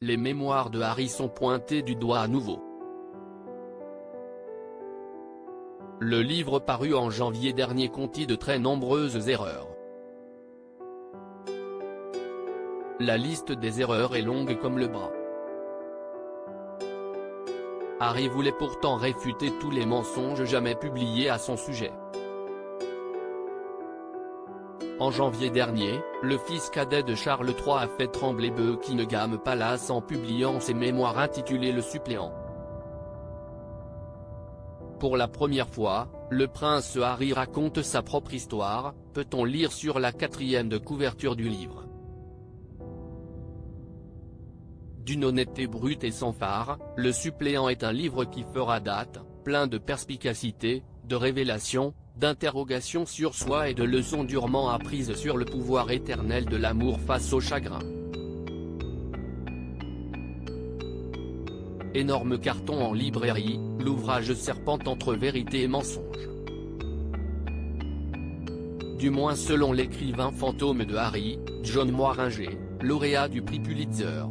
les mémoires de Harry sont pointées du doigt à nouveau. Le livre paru en janvier dernier contient de très nombreuses erreurs. La liste des erreurs est longue comme le bras. Harry voulait pourtant réfuter tous les mensonges jamais publiés à son sujet. En janvier dernier, le fils cadet de Charles III a fait trembler Buckingham Palace en publiant ses mémoires intitulées Le Suppléant. Pour la première fois, le prince Harry raconte sa propre histoire, peut-on lire sur la 4e de couverture du livre. D'une honnêteté brute et sans phare, Le Suppléant est un livre qui fera date, plein de perspicacité, de révélations, d'interrogations sur soi et de leçons durement apprises sur le pouvoir éternel de l'amour face au chagrin. Énorme carton en librairie, l'ouvrage serpente entre vérité et mensonge. Du moins selon l'écrivain fantôme de Harry, John Moiringer, lauréat du prix Pulitzer.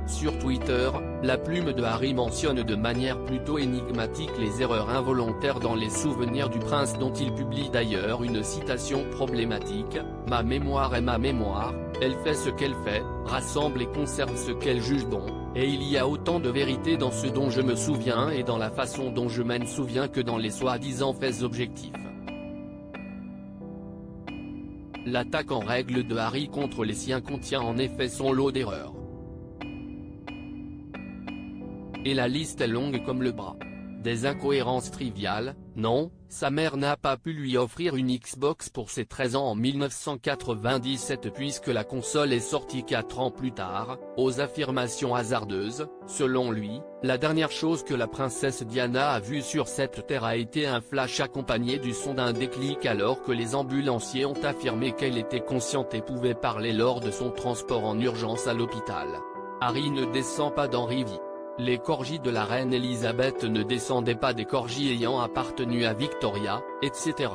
Sur Twitter, la plume de Harry mentionne de manière plutôt énigmatique les erreurs involontaires dans les souvenirs du prince dont il publie d'ailleurs une citation problématique, « Ma mémoire est ma mémoire, elle fait ce qu'elle fait, rassemble et conserve ce qu'elle juge bon, et il y a autant de vérité dans ce dont je me souviens et dans la façon dont je m'en souviens que dans les soi-disant faits objectifs ». L'attaque en règle de Harry contre les siens contient en effet son lot d'erreurs. Et la liste est longue comme le bras. Des incohérences triviales, non, sa mère n'a pas pu lui offrir une Xbox pour ses 13 ans en 1997 puisque la console est sortie 4 ans plus tard, aux affirmations hasardeuses, selon lui, la dernière chose que la princesse Diana a vue sur cette terre a été un flash accompagné du son d'un déclic alors que les ambulanciers ont affirmé qu'elle était consciente et pouvait parler lors de son transport en urgence à l'hôpital. Harry ne descend pas d'Henri V. Les corgis de la reine Elisabeth ne descendaient pas des corgis ayant appartenu à Victoria, etc.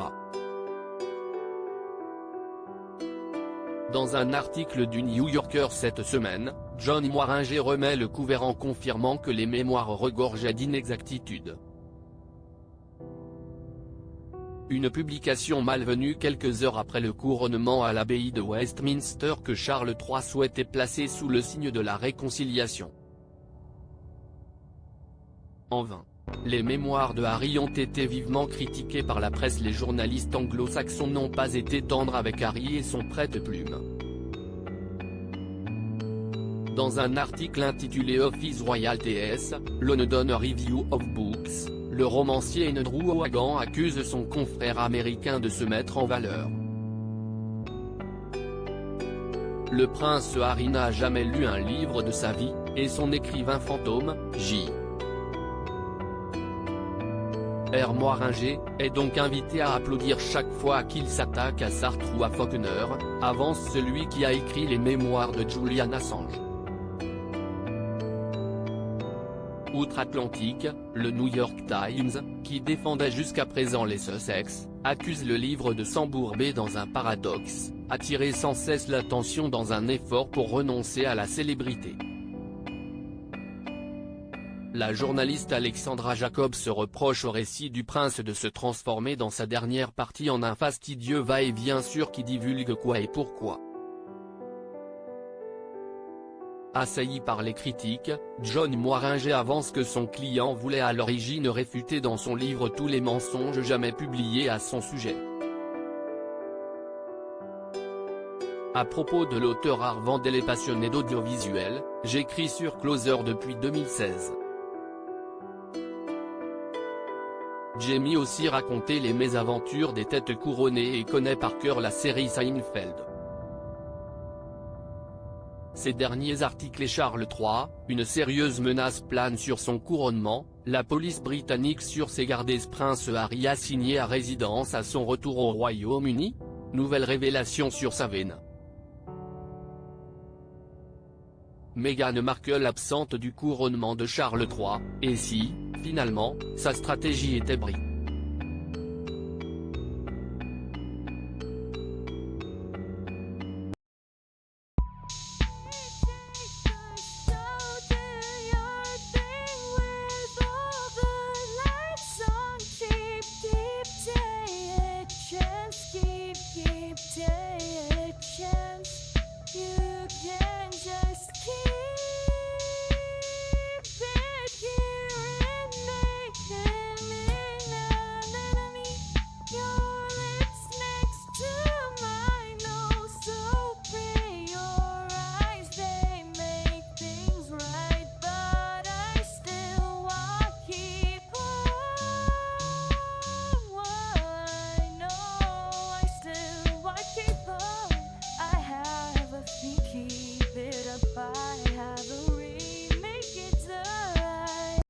Dans un article du New Yorker cette semaine, John Moiringer remet le couvert en confirmant que les mémoires regorgeaient d'inexactitudes. Une publication malvenue quelques heures après le couronnement à l'abbaye de Westminster que Charles III souhaitait placer sous le signe de la réconciliation. En vain. Les mémoires de Harry ont été vivement critiquées par la presse. Les journalistes anglo-saxons n'ont pas été tendres avec Harry et son prête-plume. Dans un article intitulé Office Royal TS, London Review of Books, le romancier Andrew Wagan accuse son confrère américain de se mettre en valeur. Le prince Harry n'a jamais lu un livre de sa vie, et son écrivain fantôme, J.R. Moiringer, est donc invité à applaudir chaque fois qu'il s'attaque à Sartre ou à Faulkner, avance celui qui a écrit les mémoires de Julian Assange. Outre-Atlantique, le New York Times, qui défendait jusqu'à présent les Sussex, accuse le livre de s'embourber dans un paradoxe, attirer sans cesse l'attention dans un effort pour renoncer à la célébrité. La journaliste Alexandra Jacobs se reproche au récit du prince de se transformer dans sa dernière partie en un fastidieux va-et-vient sur qui divulgue quoi et pourquoi. Assailli par les critiques, John Moiringer avance que son client voulait à l'origine réfuter dans son livre tous les mensonges jamais publiés à son sujet. À propos de l'auteur Arvandel et passionné d'audiovisuel, j'écris sur Closer depuis 2016. Jamie aussi raconté les mésaventures des têtes couronnées et connaît par cœur la série Seinfeld. Ces derniers articles et Charles III, une sérieuse menace plane sur son couronnement, la police britannique sur ses gardes prince Harry assigné à résidence à son retour au Royaume-Uni ? Nouvelle révélation sur sa veine. Meghan Markle absente du couronnement de Charles III, et si, finalement, sa stratégie était brie.